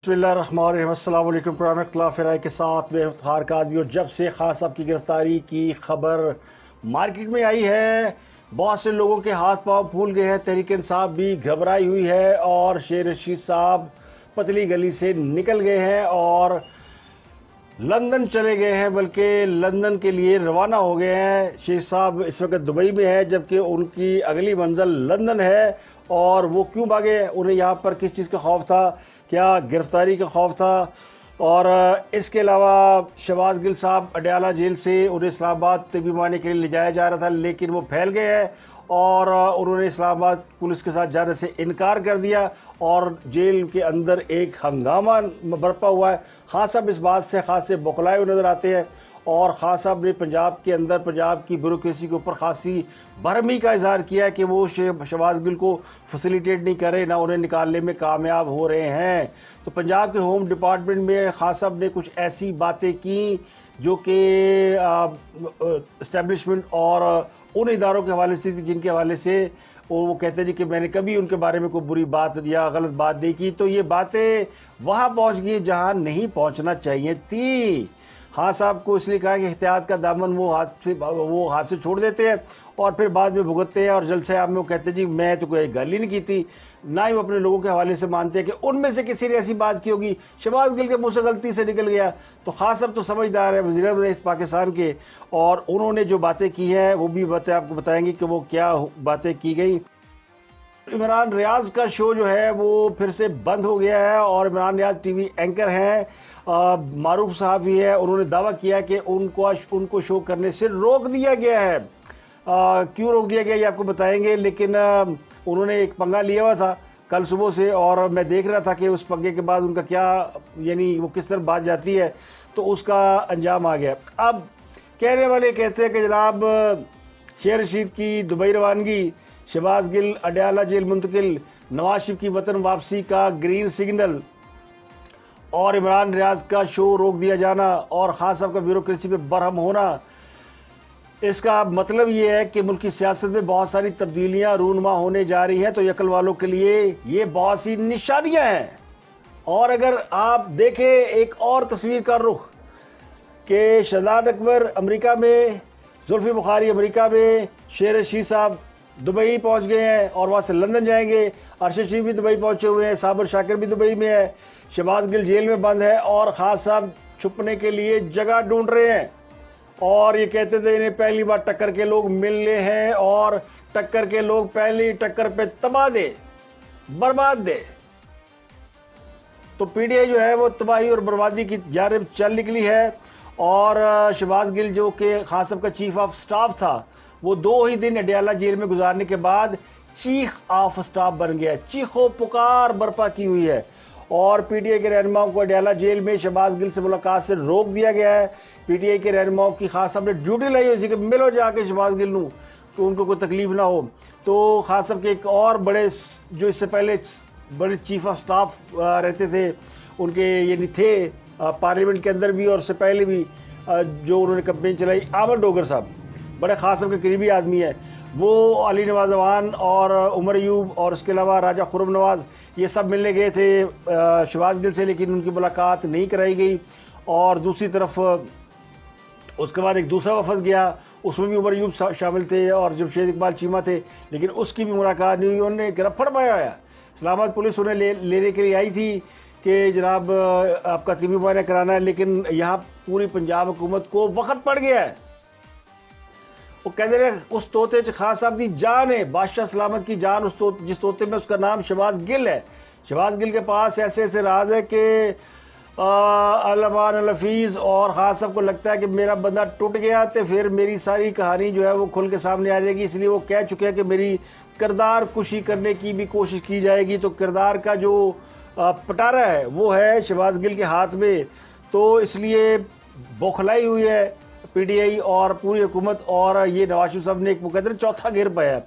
بسم اللہ الرحمن الرحیم۔ السلام علیکم۔ پروگرام اختلاف رائے کے ساتھ میں افتخار قاضی، اور جب سے خان صاحب کی گرفتاری کی خبر مارکیٹ میں آئی ہے، بہت سے لوگوں کے ہاتھ پاؤں پھول گئے ہیں، تحریک انصاف بھی گھبرائی ہوئی ہے اور شیر رشید صاحب پتلی گلی سے نکل گئے ہیں اور لندن چلے گئے ہیں، بلکہ لندن کے لیے روانہ ہو گئے ہیں۔ شیر صاحب اس وقت دبئی میں ہے، جبکہ ان کی اگلی منزل لندن ہے۔ اور وہ کیوں بھاگے؟ انہیں یہاں پر کس چیز کا خوف تھا؟ کیا گرفتاری کا خوف تھا؟ اور اس کے علاوہ شہباز گل صاحب اڈیالہ جیل سے انہیں اسلام آباد طبی معائنے کے لیے لے جایا جا رہا تھا، لیکن وہ پھیل گئے ہیں اور انہوں نے اسلام آباد پولیس کے ساتھ جانے سے انکار کر دیا اور جیل کے اندر ایک ہنگامہ برپا ہوا ہے۔ خان صاحب اس بات سے خاصے بوکھلائے ہوئے نظر آتے ہیں، اور خان صاحب نے پنجاب کے اندر پنجاب کی بیوروکریسی کے اوپر خاصی برہمی کا اظہار کیا ہے کہ وہ شہباز گل کو فیسیلیٹیٹ نہیں کر رہے، نہ انہیں نکالنے میں کامیاب ہو رہے ہیں۔ تو پنجاب کے ہوم ڈپارٹمنٹ میں خان صاحب نے کچھ ایسی باتیں کی جو کہ اسٹیبلشمنٹ اور ان اداروں کے حوالے سے تھی جن کے حوالے سے وہ کہتے ہیں کہ میں نے کبھی ان کے بارے میں کوئی بری بات یا غلط بات نہیں کی۔ تو یہ باتیں وہاں پہنچ گئی جہاں نہیں پہنچنا چاہیے تھی۔ خان صاحب کو اس لیے کہا کہ احتیاط کا دامن وہ ہاتھ سے چھوڑ دیتے ہیں اور پھر بعد میں بھگتتے ہیں، اور جلسے عام میں وہ کہتے ہیں جی میں تو کوئی گل ہی نہیں کی تھی۔ نہ ہی وہ اپنے لوگوں کے حوالے سے مانتے ہیں کہ ان میں سے کسی نے ایسی بات کی ہوگی، شہباز گل کے منہ سے غلطی سے نکل گیا۔ تو خان صاحب تو سمجھدار ہے، وزیر اعظم پاکستان کے، اور انہوں نے جو باتیں کی ہیں وہ بھی باتیں آپ کو بتائیں گے کہ وہ کیا باتیں کی گئی۔ عمران ریاض کا شو جو ہے وہ پھر سے بند ہو گیا ہے، اور عمران ریاض ٹی وی اینکر ہیں، معروف صحافی ہے، انہوں نے دعویٰ کیا کہ ان کو شو کرنے سے روک دیا گیا ہے۔ کیوں روک دیا گیا یہ آپ کو بتائیں گے، لیکن انہوں نے ایک پنگا لیا ہوا تھا کل صبح سے، اور میں دیکھ رہا تھا کہ اس پنگے کے بعد ان کا کیا، یعنی وہ کس طرح بات جاتی ہے، تو اس کا انجام آ گیا۔ اب کہنے والے کہتے ہیں کہ جناب شیر رشید کی دبئی روانگی، شہباز گل اڈیالہ جیل منتقل، نواز شریف کی وطن واپسی کا گرین سگنل، اور عمران ریاض کا شو روک دیا جانا، اور خان صاحب کا بیوروکریسی پہ برہم ہونا، اس کا مطلب یہ ہے کہ ملک کی سیاست میں بہت ساری تبدیلیاں رونما ہونے جا رہی ہیں۔ تو یکل والوں کے لیے یہ بہت سی نشانیاں ہیں۔ اور اگر آپ دیکھیں ایک اور تصویر کا رخ کہ شہزاد اکبر امریکہ میں، زلفی بخاری امریکہ میں، شیر رشید صاحب دبئی پہنچ گئے ہیں اور وہاں سے لندن جائیں گے، ارشد شریف بھی دبئی پہنچے ہوئے ہیں، صابر شاکر بھی دبئی میں ہے، شہباز گل جیل میں بند ہے، اور خان صاحب چھپنے کے لیے جگہ ڈھونڈ رہے ہیں۔ اور یہ کہتے تھے انہیں پہلی بار ٹکر کے لوگ ملنے ہیں، اور ٹکر کے لوگ پہلی ٹکر پہ تباہ دے برباد دے۔ تو پی ٹی آئی جو ہے وہ تباہی اور بربادی کی جانب چل نکلی ہے، اور شہباز گل جو کہ خان صاحب کا چیف آف سٹاف تھا، وہ 2 ہی دن اڈیالہ جیل میں گزارنے کے بعد چیف آف سٹاف بن گیا، چیخ و پکار برپا کی ہوئی ہے۔ اور پی ٹی آئی کے رہنماؤں کو اڈیالہ جیل میں شہباز گل سے ملاقات سے روک دیا گیا ہے۔ پی ٹی آئی کے رہنماؤں کی خان صاحب نے ڈیوٹی لائی ہوئی کہ ملو جا کے شہباز گل نوں کہ ان کو کوئی تکلیف نہ ہو۔ تو خان صاحب کے ایک اور بڑے، جو اس سے پہلے بڑے چیف آف سٹاف رہتے تھے، ان کے یعنی تھے پارلیمنٹ کے اندر بھی اور اس سے پہلے بھی، جو انہوں نے کمپین چلائی، احمد ڈوگر صاحب بڑے خان صاحب کے قریبی آدمی ہے، وہ علی نواز اعوان اور عمر ایوب اور اس کے علاوہ راجہ خرم نواز یہ سب ملنے گئے تھے شہباز گل سے، لیکن ان کی ملاقات نہیں کرائی گئی۔ اور دوسری طرف اس کے بعد ایک دوسرا وفد گیا، اس میں بھی عمر ایوب شامل تھے اور جمشید اقبال چیمہ تھے، لیکن اس کی بھی ملاقات نہیں ہوئی۔ انہوں نے گرفت فرمایا ہے، اسلام آباد پولیس انہیں لینے کے لیے آئی تھی کہ جناب آپ کا طبی معائنہ کرانا ہے، لیکن یہاں پوری پنجاب حکومت کو وقت پڑ گیا ہے۔ وہ کہتے ہیں اس طوطے خان صاحب کی جان ہے، بادشاہ سلامت کی جان، جس طوطے میں اس کا نام شہباز گل ہے۔ شہباز گل کے پاس ایسے ایسے راز ہے کہ علمان الحفیظ اور خان صاحب کو لگتا ہے کہ میرا بندہ ٹوٹ گیا تو پھر میری ساری کہانی جو ہے وہ کھل کے سامنے آ جائے گی، اس لیے وہ کہہ چکے ہیں کہ میری کردار کشی کرنے کی بھی کوشش کی جائے گی۔ تو کردار کا جو پٹارا ہے وہ ہے شہباز گل کے ہاتھ میں، تو اس لیے بوکھلائی ہوئی ہے پی ٹی آئی اور پوری حکومت، اور یہ نواز شریف صاحب نے ایک مقدر چوتھا گیر پایا۔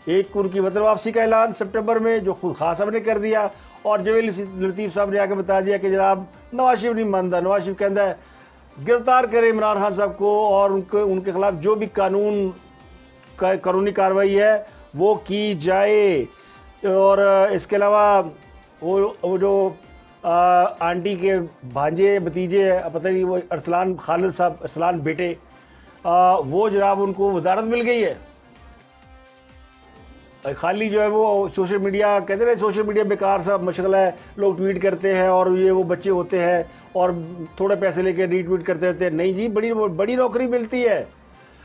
ایک ان کی وطن واپسی کا اعلان سپٹمبر میں جو خود خان صاحب نے کر دیا، اور جویل لطیف صاحب نے آ کے بتا دیا کہ جناب نواز شریف نہیں مانتا، نواز شریف کہتا ہے گرفتار کرے عمران خان صاحب کو، اور ان کے خلاف جو بھی قانونی کارروائی ہے وہ کی جائے۔ اور اس کے علاوہ وہ جو آنٹی کے بھانجے بھتیجے پتہ نہیں وہ ارسلان خالد صاحب ارسلان بیٹے وہ جناب ان کو وزارت مل گئی ہے. خالی جو ہے وہ سوشل میڈیا کہتے ہیں سوشل میڈیا بیکار سا مشغلہ ہے, لوگ ٹویٹ کرتے ہیں اور یہ وہ بچے ہوتے ہیں اور تھوڑے پیسے لے کے ری ٹویٹ کرتے رہتے ہیں. نہیں جی, بڑی نوکری ملتی ہے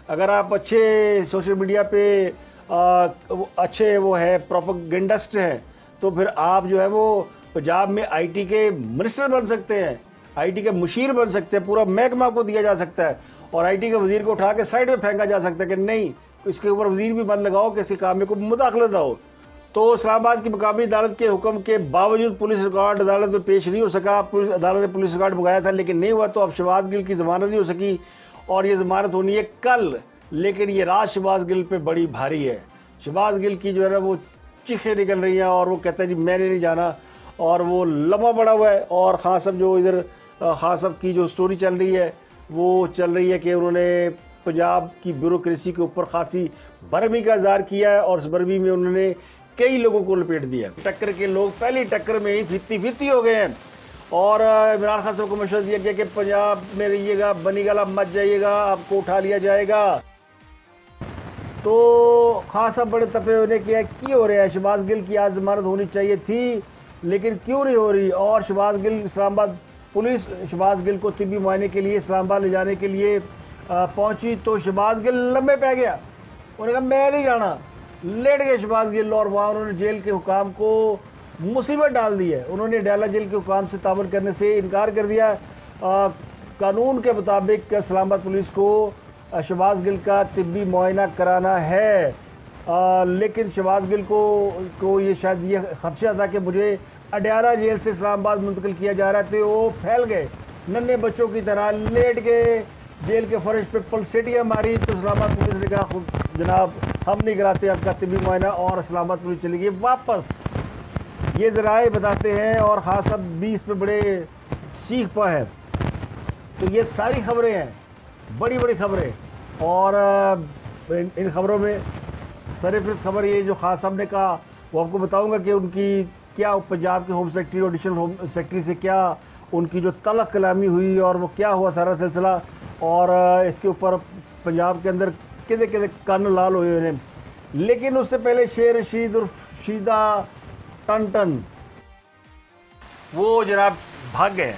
اگر آپ اچھے سوشل میڈیا پہ اچھے وہ ہے پروپیگنڈسٹ ہیں تو پھر آپ جو ہے وہ پنجاب میں آئی ٹی کے منسٹر بن سکتے ہیں, آئی ٹی کے مشیر بن سکتے ہیں, پورا محکمہ کو دیا جا سکتا ہے اور آئی ٹی کے وزیر کو اٹھا کے سائڈ میں پھینکا جا سکتا ہے کہ نہیں اس کے اوپر وزیر بھی بند لگاؤ, کسی کام میں کوئی مداخلت نہ ہو. تو اسلام آباد کی مقامی عدالت کے حکم کے باوجود پولیس ریکارڈ عدالت میں پیش نہیں ہو سکا. عدالت نے پولیس ریکارڈ منگایا تھا لیکن نہیں ہوا, تو اب شہباز گل کی ضمانت نہیں ہو سکی اور یہ ضمانت ہونی ہے کل. لیکن یہ رات شہباز گل پہ بڑی بھاری ہے. شہباز گل کی جو ہے نا وہ چیخیں نکل رہی ہیں اور وہ کہتا ہے جی میں نے نہیں جانا, اور وہ لمحہ پڑا ہوا ہے. اور خان صاحب جو ادھر خان صاحب کی جو سٹوری چل رہی ہے وہ چل رہی ہے کہ انہوں نے پنجاب کی بیوروکریسی کے اوپر خاصی برہمی کا اظہار کیا ہے اور اس برہمی میں انہوں نے کئی لوگوں کو لپیٹ دیا. ٹکر کے لوگ پہلی ٹکر میں ہی پھتی ہو گئے ہیں اور عمران خان صاحب کو مشورہ دیا گیا کہ پنجاب میں رہیے گا, بنی گالا مت جائیے گا, آپ کو اٹھا لیا جائے گا. تو خان صاحب بڑے تپے ہونے کیا کی ہو رہا ہے, شہباز گل کی آج ضمانت ہونی چاہیے تھی لیکن کیوں نہیں ہو رہی. اور شہباز گل اسلام آباد پولیس شہباز گل کو طبی معائنے کے لیے اسلام آباد لے جانے کے لیے پہنچی تو شہباز گل لمبے پہ گیا. انہوں نے کہا میں نہیں جانا, لیٹ گئے شہباز گل اور وہاں انہوں نے جیل کے حکام کو مصیبت ڈال دی ہے. انہوں نے ڈالا جیل کے حکام سے تعاون کرنے سے انکار کر دیا. قانون کے مطابق اسلام آباد پولیس کو شہباز گل کا طبی معائنہ کرانا ہے, لیکن شہباز گل کو یہ شاید یہ خدشہ تھا کہ مجھے اڈیالہ جیل سے اسلام آباد منتقل کیا جا رہا تھا. وہ پھیل گئے ننھے بچوں کی طرح لیٹ گئے جیل کے فرش پہ, پلسیٹیاں ماری تو اسلام آباد پولیس نے کہا جناب ہم نہیں کراتے آپ کا طبی معائنہ, اور اسلام آباد پولیس چلی گئی واپس. یہ ذرائع بتاتے ہیں اور خاص صاحب بھی اس پہ بڑے سیکھ پا ہے. تو یہ ساری خبریں ہیں, بڑی بڑی خبریں, اور ان خبروں میں سرفرست خبر یہ جو خان صاحب نے کہا وہ آپ کو بتاؤں گا کہ ان کی کیا پنجاب کے ہوم سیکرٹری اور ایڈیشنل ہوم سیکرٹری سے کیا ان کی جو تلخ کلامی ہوئی اور وہ کیا ہوا سارا سلسلہ, اور اس کے اوپر پنجاب کے اندر کدے کن لال ہوئے انہیں. لیکن اس سے پہلے شیر رشید اور شیدہ ٹن وہ جناب بھاگ گئے.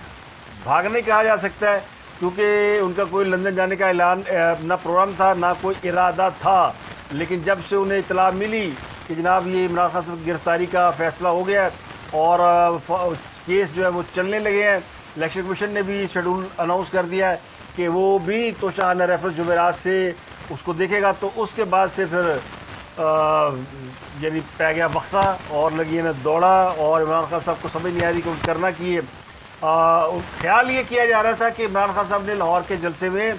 بھاگنے کہا جا سکتا ہے کیونکہ ان کا کوئی لندن جانے کا اعلان نہ پروگرام تھا نہ کوئی ارادہ تھا. لیکن جب سے انہیں اطلاع ملی کہ جناب یہ عمران خان صاحب کی گرفتاری کا فیصلہ ہو گیا اور کیس جو ہے وہ چلنے لگے ہیں, الیکشن کمیشن نے بھی شیڈول اناؤنس کر دیا ہے کہ وہ بھی توشہانہ ریفرنس جمعرات سے اس کو دیکھے گا. تو اس کے بعد سے پھر یعنی پہ گیا وقفہ اور لگی نا دوڑا, اور عمران خان صاحب کو سمجھ نہیں آ رہی کہ کرنا کی ہے. خیال یہ کیا جا رہا تھا کہ عمران خان صاحب نے لاہور کے جلسے میں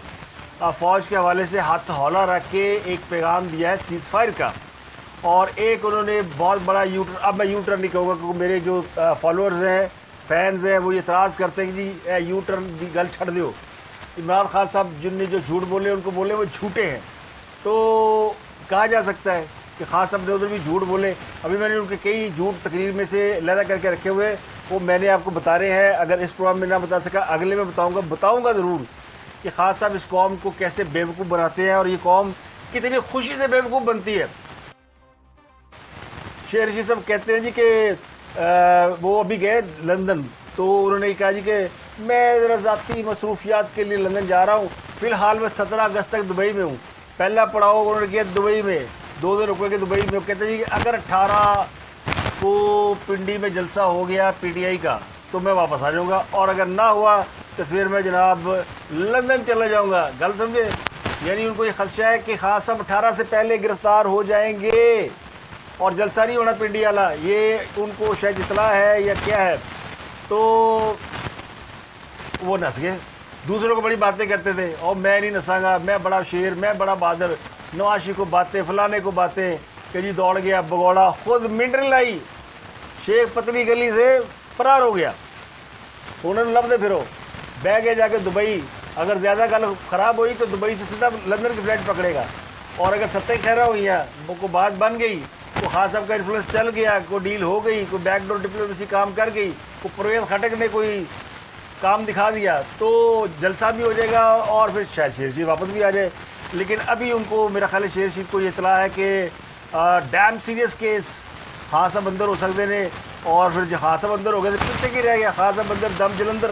فوج کے حوالے سے ہاتھ ہولا رکھ کے ایک پیغام دیا ہے سیز فائر کا, اور ایک انہوں نے بہت بڑا اب میں یو ٹرن نہیں کہوں گا کیونکہ میرے جو فالوورز ہیں فینز ہیں وہ اعتراض کرتے ہیں کہ جی یو ٹرن دی گل چھڑ دیو, عمران خان صاحب جن نے جو جھوٹ بولے ان کو بولے وہ جھوٹے ہیں. تو کہا جا سکتا ہے کہ خان صاحب نے ادھر بھی جھوٹ بولے. ابھی میں نے ان کے کئی جھوٹ تقریر میں سے علیحدہ کر کے رکھے ہوئے, وہ میں نے آپ کو بتا رہے ہیں. اگر اس پروگرام میں نہ بتا سکا اگلے میں بتاؤں گا ضرور کہ خان صاحب اس قوم کو کیسے بیوقوف بناتے ہیں اور یہ قوم کتنی خوشی سے بیوقوف بنتی ہے. شیر رشید صاحب کہتے ہیں جی کہ وہ ابھی گئے لندن, تو انہوں نے کہا جی کہ میں ذرا ذاتی مصروفیات کے لیے لندن جا رہا ہوں, فی الحال میں 17 اگست تک دبئی میں ہوں. پہلا پڑاؤ انہوں نے کیا دبئی میں, 2 دن رکے کے دبئی میں. وہ کہتے ہیں جی کہ اگر 18 کو پنڈی میں جلسہ ہو گیا پی ٹی آئی کا تو میں واپس آ جاؤں گا, اور اگر نہ ہوا تو پھر میں جناب لندن چلا جاؤں گا. گل سمجھے, یعنی ان کو یہ خدشہ ہے کہ خان صاحب 18 سے پہلے گرفتار ہو جائیں گے اور جلسہ نہیں ہونا پنڈی والا, یہ ان کو شاید اطلاع ہے یا کیا ہے. تو وہ نس گئے, دوسروں کو بڑی باتیں کرتے تھے اور میں نہیں نساں گا, میں بڑا شیر, میں بڑا بہادر. نواشی کو باتیں, فلانے کو باتیں کہ جی دوڑ گیا بگوڑا, خود منٹر لائی شیخ پتلی گلی سے فرار ہو گیا. انہوں نے لب دے پھرو بہ گئے جا کے دبئی. اگر زیادہ گل خراب ہوئی تو دبئی سے سیدھا لندن کی فلائٹ پکڑے گا, اور اگر ستیں خیرہ ہوئی ہیں وہ کو بات بن گئی کو خان صاحب کا انفلوئنس چل گیا, کوئی ڈیل ہو گئی, کوئی بیک ڈور ڈپلومیسی کام کر گئی, کوئی پرویز خٹک نے کوئی کام دکھا دیا, تو جلسہ بھی ہو جائے گا اور پھر شاید شیر رشید واپس بھی آ جائے. لیکن ابھی ان کو میرا خیال ہے شیر رشید کو یہ اطلاع ہے کہ ڈیم سیریس کیس خان صاحب اندر ہو سکتے ہیں, اور پھر جو خان صاحب اندر ہو گئے تو پیچھے کی رہ گیا, خان صاحب اندر دم جلندر.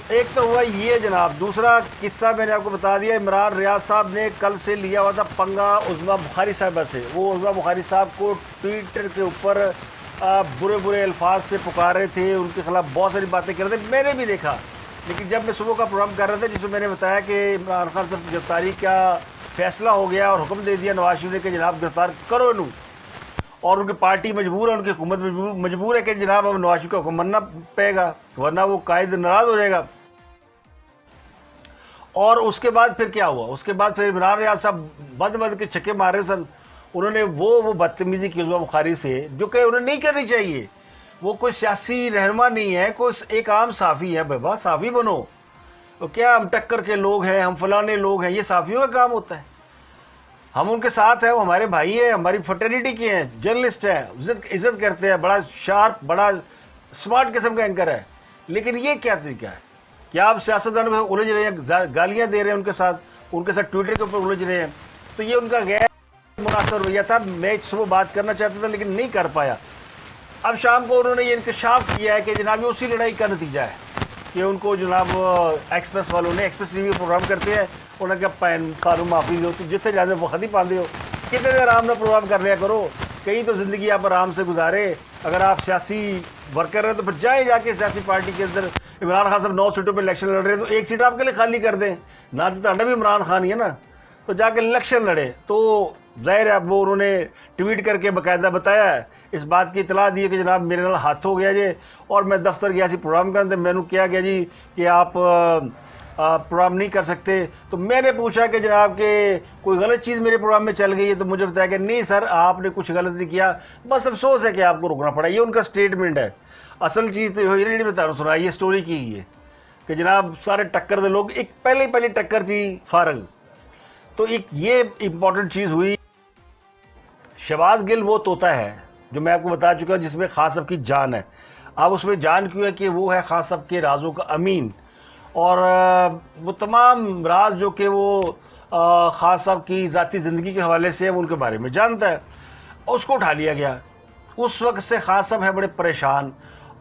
ایک تو ہوا یہ جناب. دوسرا قصہ میں نے آپ کو بتا دیا, عمران ریاض صاحب نے کل سے لیا ہوا تھا پنگا عظمیٰ بخاری صاحبہ سے. وہ عظمیٰ بخاری صاحب کو ٹویٹر کے اوپر برے برے الفاظ سے پکارے تھے, ان کے خلاف بہت ساری باتیں کر رہے تھے, میں نے بھی دیکھا. لیکن جب میں صبح کا پروگرام کر رہا تھا جس میں میں نے بتایا کہ عمران خان صاحب کی گرفتاری کا فیصلہ ہو گیا اور حکم دے دیا نواز شریف نے کہ جناب گرفتار کرو انہوں, اور ان کی پارٹی مجبور ہے, ان کی حکومت مجبور ہے کہ جناب اب نواز شریف کا حکم ماننا پڑے گا ورنہ وہ قائد ناراض ہو جائے گا. اور اس کے بعد پھر کیا ہوا؟ اس کے بعد پھر عمران ریاض صاحب بد کے چھکے مارے سن. انہوں نے وہ بدتمیزی کی عظمیٰ بخاری سے جو کہ انہیں نہیں کرنی چاہیے. وہ کوئی سیاسی رہنما نہیں ہے, کوئی ایک عام صحافی ہے. بابا صحافی بنو, تو کیا ہم ٹکر کے لوگ ہیں, ہم فلانے لوگ ہیں, یہ صحافیوں کا کام ہوتا ہے. ہم ان کے ساتھ ہیں, وہ ہمارے بھائی ہیں, ہماری فٹرنیٹی کے ہیں, جرنلسٹ ہیں, عزت کرتے ہیں, بڑا شارپ بڑا اسمارٹ قسم کا اینکر ہے. لیکن یہ کیا طریقہ ہے؟ کیا آپ سیاستدانوں میں الجھ رہے ہیں, گالیاں دے رہے ہیں ان کے ساتھ ٹویٹر کے اوپر الجھ رہے ہیں. تو یہ ان کا غیر مناسب رویہ تھا. میں صبح بات کرنا چاہتا تھا لیکن نہیں کر پایا. اب شام کو انہوں نے یہ انکشاف کیا ہے کہ جناب یہ اسی لڑائی کا نتیجہ ہے کہ ان کو جناب ایکسپریس والوں نے, ایکسپریس ٹی وی پروگرام کرتے ہیں, انہوں نے کہا پین قانون معافی ہو, تو جتنے جانے وہ خود ہی پاندے ہو, کتنے دیر آرام نہ پروگرام کر لیا کرو. کہیں تو زندگی آپ آرام سے گزارے. اگر آپ سیاسی ورکر ہیں تو پھر جائیں جا کے سیاسی پارٹی کے اندر. عمران خان صاحب 9 سیٹوں پہ الیکشن لڑ رہے ہیں تو ایک سیٹ آپ کے لیے خالی کر دیں نہ, تو تھوڑا بھی عمران خان ہی ہے نا, تو جا کے الیکشن لڑے. تو ظاہر ہے اب وہ انہوں نے ٹویٹ کر کے باقاعدہ بتایا ہے, اس بات کی اطلاع دی ہے کہ جناب میرے نال ہاتھ ہو گیا جی, اور میں دفتر گیا سی پروگرام کرتے, میں نے کیا گیا جی کہ آپ پروگرام نہیں کر سکتے. تو میں نے پوچھا کہ جناب کہ کوئی غلط چیز میرے پروگرام میں چل گئی ہے, تو مجھے بتایا کہ نہیں سر آپ نے کچھ غلط نہیں کیا, بس افسوس ہے کہ آپ کو رکنا پڑا. یہ ان کا اسٹیٹمنٹ ہے. اصل چیز تو یہ نہیں بتا رہا ہوں, سنا یہ اسٹوری کی ہے کہ جناب سارے ٹکر دے لوگ ایک پہلی ٹکر تھی فارغ. تو ایک یہ امپورٹنٹ چیز ہوئی. شہباز گل وہ طوطا ہے جو میں آپ کو بتا چکا ہوں جس میں خان صاحب کی جان ہے. اب اس میں جان کیوں ہے کہ وہ ہے خان صاحب کے رازوں کا امین, اور وہ تمام راز جو کہ وہ خان صاحب کی ذاتی زندگی کے حوالے سے وہ ان کے بارے میں جانتا ہے. اس کو اٹھا لیا گیا. اس وقت سے خان صاحب ہے بڑے پریشان,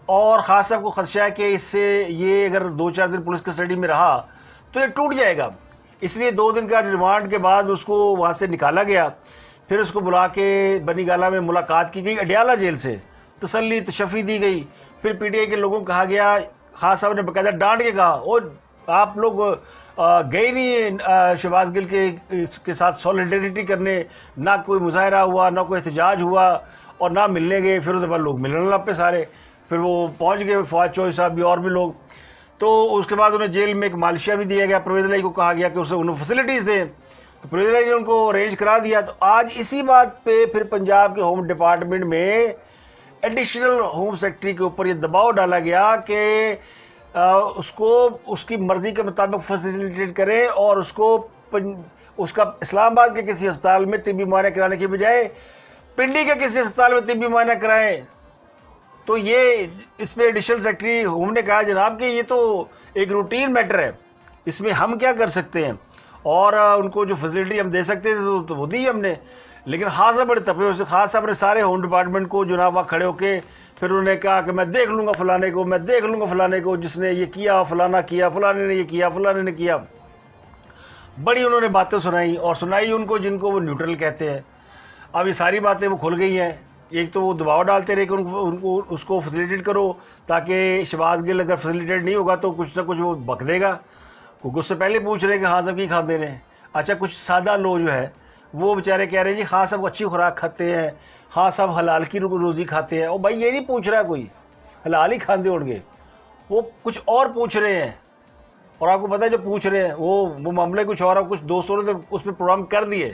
اور خان صاحب کو خدشہ ہے کہ اس سے یہ اگر 2-4 دن پولیس کسٹڈی میں رہا تو یہ ٹوٹ جائے گا. اس لیے 2 دن کا ریمانڈ کے بعد اس کو وہاں سے نکالا گیا. پھر اس کو بلا کے بنی گالہ میں ملاقات کی گئی, اڈیالہ جیل سے تسلی تشفی دی گئی. پھر پی ٹی آئی کے لوگوں کو کہا گیا, خان صاحب نے باقاعدہ ڈانٹ کے کہا, او آپ لوگ گئے نہیں شہباز گل کے ساتھ سولیڈیریٹی کرنے, نہ کوئی مظاہرہ ہوا, نہ کوئی احتجاج ہوا, اور نہ ملنے گئے. پھر اس کے بعد لوگ ملنے لگ پہ سارے, پھر وہ پہنچ گئے فواد چوہدری صاحب بھی اور بھی لوگ. تو اس کے بعد انہیں جیل میں ایک مالشیا بھی دیا گیا. پرویز الہی کو کہا گیا کہ اسے انہیں فیسلٹیز دیں, تو پرویز الہی نے ان کو ارینج کرا دیا. تو آج اسی بات پہ پھر پنجاب کے ہوم ڈپارٹمنٹ میں ایڈیشنل ہوم سیکرٹری کے اوپر یہ دباؤ ڈالا گیا کہ اس کو اس کی مرضی کے مطابق فیسیلیٹیٹ کریں, اور اس کا اسلام آباد کے کسی ہسپتال میں طبی معائنہ کرانے کی بجائے پنڈی کے کسی ہسپتال میں طبی معائنہ کرائیں. تو یہ اس میں ایڈیشنل سیکرٹری ہوم نے کہا جناب کہ یہ تو ایک روٹین میٹر ہے, اس میں ہم کیا کر سکتے ہیں, اور ان کو جو فیسلٹی ہم دے سکتے تھے تو وہ دی ہم نے. لیکن خاصا بڑے تپے سے خاص صاحب نے سارے ہوم ڈپارٹمنٹ کو جناب وہاں کھڑے ہو کے پھر انہوں نے کہا کہ میں دیکھ لوں گا فلانے کو, میں دیکھ لوں گا فلانے کو, جس نے یہ کیا فلانا کیا, فلانے نے یہ کیا فلانے نے کیا. بڑی انہوں نے باتیں سنائی, اور سنائی ان کو جن کو وہ نیوٹرل کہتے ہیں. اب یہ ساری باتیں وہ کھل گئی ہیں. ایک تو وہ دباؤ ڈالتے رہے کہ ان کو اس کو فیسیلیٹیٹ کرو, تاکہ شہباز گل اگر فیسیلیٹیٹ نہیں ہوگا تو کچھ نہ کچھ وہ بک دے گا. کیونکہ اس سے پہلے پوچھ رہے کہ خان صاحب کی کھاتے رہے. اچھا کچھ سادہ لوگ جو ہے وہ بیچارے کہہ رہے ہیں جی خان صاحب اچھی خوراک کھاتے ہیں, خان صاحب حلال کی روزی کھاتے ہیں. اور بھائی یہ نہیں پوچھ رہا کوئی حلال ہی کھاندے ہوں گے, وہ کچھ اور پوچھ رہے ہیں. اور آپ کو پتہ ہے جو پوچھ رہے ہیں وہ معاملے کچھ اور, کچھ دوستوں نے اس میں پروگرام کر دیے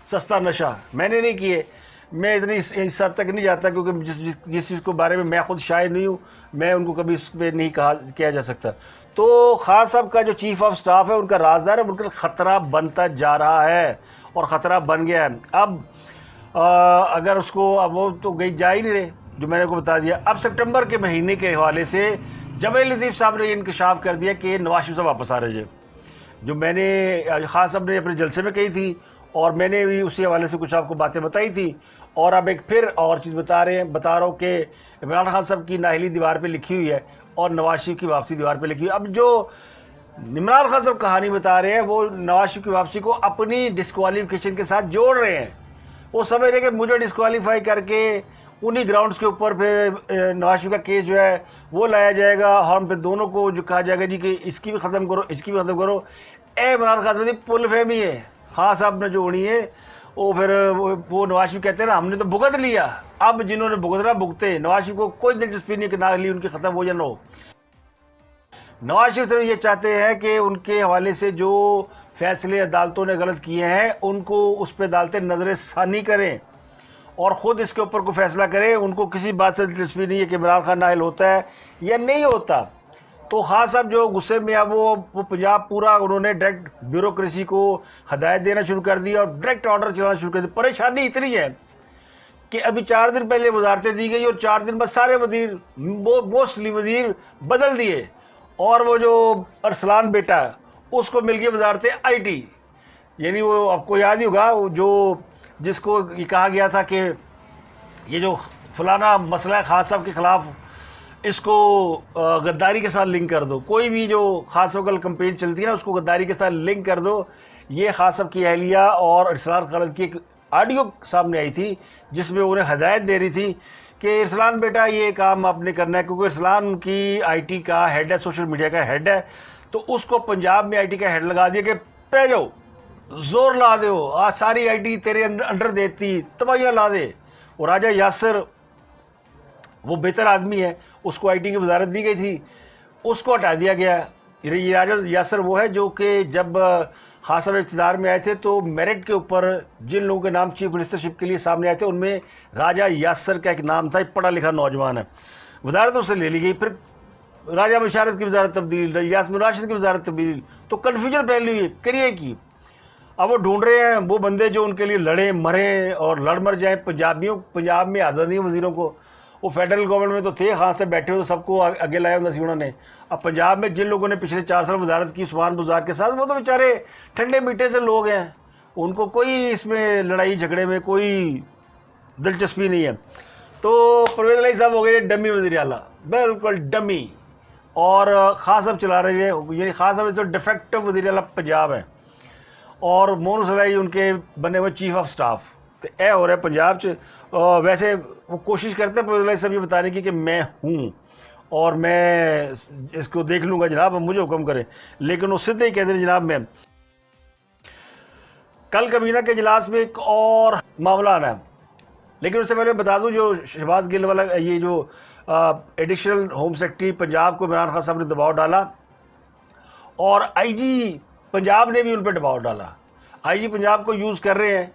سستا نشہ. میں نے نہیں کیے, میں اتنی اس حد تک نہیں جاتا کیونکہ جس چیز کو بارے میں میں خود شاہد نہیں ہوں, میں ان کو کبھی اس پہ نہیں کیا جا سکتا. تو خان صاحب کا جو چیف آف سٹاف ہے ان کا رازدار ہے, ان کا خطرہ بنتا جا رہا ہے اور خطرہ بن گیا ہے. اب اگر اس کو اب وہ تو گئی جا ہی نہیں رہے جو میں نے کو بتا دیا. اب سپٹمبر کے مہینے کے حوالے سے جمیل لطیف صاحب نے یہ انکشاف کر دیا کہ نواز شریف صاحب واپس آ رہے ہیں, جو میں نے خان صاحب نے اپنے جلسے میں کہی تھی اور میں نے بھی اسی حوالے سے کچھ آپ کو باتیں بتائی تھی. اور اب ایک پھر اور چیز بتا رہا ہوں کہ عمران خان صاحب کی نااہلی دیوار پہ لکھی ہوئی ہے اور نواز شریف کی واپسی دیوار پہ لکھی ہوئی ہے. اب جو عمران خان صاحب کہانی بتا رہے ہیں وہ نواز شریف کی واپسی کو اپنی ڈسکوالیفیکیشن کے ساتھ جوڑ رہے ہیں. وہ سمجھ رہے کہ مجھے ڈسکوالیفائی کر کے انہی گراؤنڈز کے اوپر پھر نواز شریف کا کیس جو ہے وہ لایا جائے گا اور ہم پھر دونوں کو جو کہا جائے گا جی کہ اس کی بھی ختم کرو اس کی بھی ختم کرو. اے عمران خان صاحب پل فہمی ہے خان صاحب نے جو اڑی ہے. وہ پھر وہ نواز شریف کہتے ہیں نا ہم نے تو بھگت لیا, اب جنہوں نے بھگتنا بھگتے. نواز شریف کو کوئی دلچسپی نہیں کہ نااہلی ان کی ختم ہو یا نہ ہو. نواز شریف صرف یہ چاہتے ہیں کہ ان کے حوالے سے جو فیصلے عدالتوں نے غلط کیے ہیں ان کو اس پہ عدالتیں نظر ثانی کریں اور خود اس کے اوپر کوئی فیصلہ کریں. ان کو کسی بات سے دلچسپی نہیں ہے کہ عمران خان نااہل ہوتا ہے یا نہیں ہوتا. تو خان صاحب جو غصے میں اب وہ پنجاب پورا انہوں نے ڈائریکٹ بیوروکریسی کو ہدایت دینا شروع کر دی اور ڈائریکٹ آرڈر چلانا شروع کر دی. پریشانی اتنی ہے کہ ابھی 4 دن پہلے وزارتیں دی گئی اور 4 دن بعد سارے وزیر موسٹلی وزیر بدل دیے اور وہ جو ارسلان بیٹا اس کو مل گئی وزارت آئی ٹی. یعنی وہ آپ کو یاد ہی ہوگا جو جس کو یہ کہا گیا تھا کہ یہ جو فلانا مسئلہ ہے خان صاحب کے خلاف اس کو غداری کے ساتھ لنک کر دو. کوئی بھی جو خان صاحب کا کمپین چلتی ہے نا اس کو غداری کے ساتھ لنک کر دو. یہ خان صاحب کی اہلیہ اور ارسلان خالد کی ایک آڈیو سامنے آئی تھی جس میں انہیں ہدایت دے رہی تھی کہ ارسلان بیٹا یہ کام آپ نے کرنا ہے کیونکہ ارسلان کی آئی ٹی کا ہیڈ ہے, سوشل میڈیا کا ہیڈ ہے. تو اس کو پنجاب میں آئی ٹی کا ہیڈ لگا دیا کہ پہ جاؤ زور لا دے ہو آج ساری آئی ٹی تیرے انڈر دیتی تباہیاں لا دے. اور راجہ یاسر وہ بہتر آدمی ہے, اس کو آئی ٹی کی وزارت دی گئی تھی, اس کو ہٹا دیا گیا. یہ راجہ یاسر وہ ہے جو کہ جب خان صاحب اقتدار میں آئے تھے تو میرٹ کے اوپر جن لوگوں کے نام چیف منسٹرشپ کے لیے سامنے آئے تھے ان میں راجہ یاسر کا ایک نام تھا. پڑھا لکھا نوجوان ہے, وزارت اس سے لے لی گئی. پھر راجہ بشارت کی وزارت تبدیل, یاسمین راشد کی وزارت تبدیل. تو کنفیوژن پھیلی ہوئی ہے کریے کی. اب وہ ڈھونڈ رہے ہیں وہ بندے جو ان کے لیے لڑیں مریں اور لڑ مر جائیں. پنجاب میں عادت نہیں وزیروں کو. وہ فیڈرل گورنمنٹ میں تو تھے خان سے بیٹھے ہوئے تو سب کو آگے لایا ہوں انہوں نے. اب پنجاب میں جن لوگوں نے پچھلے 4 سال وزارت کی عثمان بزار کے ساتھ وہ تو بیچارے ٹھنڈے میٹھے سے لوگ ہیں, ان کو کوئی اس میں لڑائی جھگڑے میں کوئی دلچسپی نہیں ہے. تو پرویز الہی صاحب ہو گئے ڈمی وزیر اعلیٰ, بالکل ڈمی. اور خان صاحب چلا رہے ہیں, یعنی خان صاحب جو ڈیفیکٹو وزیر اعلیٰ پنجاب ہے اور مونس الہی ان کے بنے ہوئے چیف آف سٹاف. تو اے ہو رہا ہے پنجاب ویسے وہ کوشش کرتے ہیں پرویز الہی صاحب یہ بتانے کی کہ میں ہوں اور میں اس کو دیکھ لوں گا جناب, مجھے حکم کریں. لیکن وہ سیدھے ہی کہتے ہیں جناب میں کل کابینہ کے اجلاس میں ایک اور معاملہ آنا ہے. لیکن اس سے پہلے بتا دوں جو شہباز گل والا یہ جو ایڈیشنل ہوم سیکرٹری پنجاب کو عمران خان صاحب نے دباؤ ڈالا اور آئی جی پنجاب نے بھی ان پہ دباؤ ڈالا. آئی جی پنجاب کو یوز کر رہے ہیں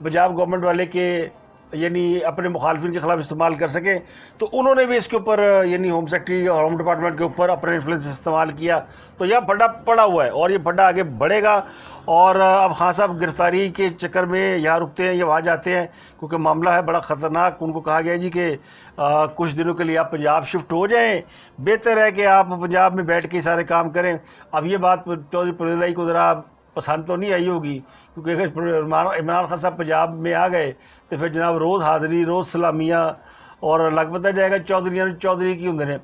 پنجاب گورنمنٹ والے کے, یعنی اپنے مخالفین کے خلاف استعمال کر سکیں. تو انہوں نے بھی اس کے اوپر یعنی ہوم سیکرٹری اور ہوم ڈپارٹمنٹ کے اوپر اپنا انفلوئنس استعمال کیا. تو یہ پھڈا پڑا ہوا ہے اور یہ پھڈا آگے بڑھے گا. اور اب خان صاحب گرفتاری کے چکر میں یہاں رکتے ہیں یا وہاں جاتے ہیں کیونکہ معاملہ ہے بڑا خطرناک. ان کو کہا گیا جی کہ کچھ دنوں کے لیے آپ پنجاب شفٹ ہو جائیں, بہتر ہے کہ آپ پنجاب میں بیٹھ کے سارے کام کریں. اب یہ بات چودھری پرویز الہی کو ذرا پسند تو نہیں آئی ہوگی کیونکہ اگر عمران خان صاحب پنجاب میں آ گئے تو پھر جناب روز حاضری روز سلامیاں اور لگ پتہ جائے گا چودھری کی ہوں نے.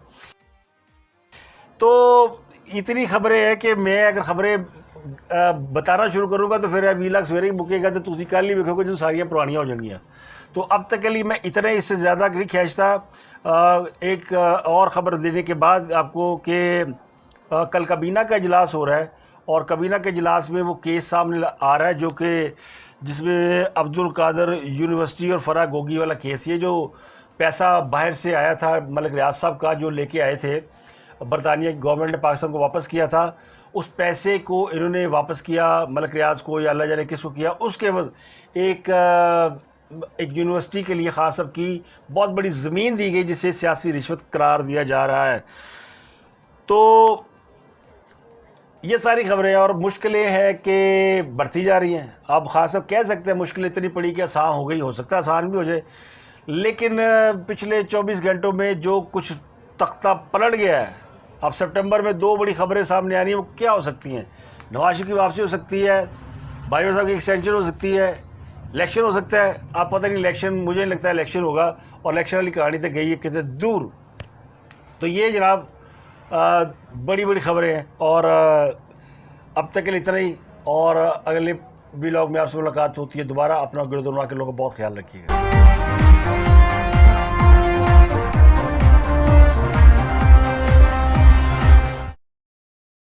تو اتنی خبریں ہیں کہ میں اگر خبریں بتانا شروع کروں گا تو پھر ابھی لگ سویرے ہی مکے گا تو تھی کل ہی ویکھو گے جو ساریاں پرانیاں ہو جائیں گی. تو اب تک کے لیے میں اتنا اس سے زیادہ نہیں کھینچتا. ایک اور خبر دینے کے بعد آپ کو کہ کل کابینہ کا اجلاس ہو رہا ہے اور کابینہ کے اجلاس میں وہ کیس سامنے آ رہا ہے جو کہ جس میں عبد القادر یونیورسٹی اور فرا گوگی والا کیس. یہ جو پیسہ باہر سے آیا تھا ملک ریاض صاحب کا جو لے کے آئے تھے, برطانیہ کی گورنمنٹ نے پاکستان کو واپس کیا تھا, اس پیسے کو انہوں نے واپس کیا ملک ریاض کو یا اللہ جانے کس کو کیا. اس کے بعد ایک یونیورسٹی کے لیے خان صاحب کی بہت بڑی زمین دی گئی جسے سیاسی رشوت قرار دیا جا رہا ہے. تو یہ ساری خبریں اور مشکلیں ہیں کہ بڑھتی جا رہی ہیں. آپ خاص صاحب کہہ سکتے ہیں مشکل اتنی پڑی کہ آسان ہو گئی، ہو سکتا ہے آسان بھی ہو جائے، لیکن پچھلے 24 گھنٹوں میں جو کچھ تختہ پلٹ گیا ہے. اب سپٹمبر میں 2 بڑی خبریں سامنے آنی ہیں، وہ کیا ہو سکتی ہیں؟ نواز شریف کی واپسی ہو سکتی ہے، بھائی صاحب کی ایکسٹینشن ہو سکتی ہے، الیکشن ہو سکتا ہے. آپ پتہ نہیں الیکشن، مجھے نہیں لگتا الیکشن ہوگا، اور الیکشن والی کہانی تک گئی ہے کتنے دور. تو یہ جناب بڑی بڑی خبریں ہیں، اور اب تک کے لیے اتنا ہی. اور اگلے ولاگ میں آپ سے ملاقات ہوتی ہے دوبارہ. اپنا گرد کے لوگوں کا بہت خیال رکھیے گا.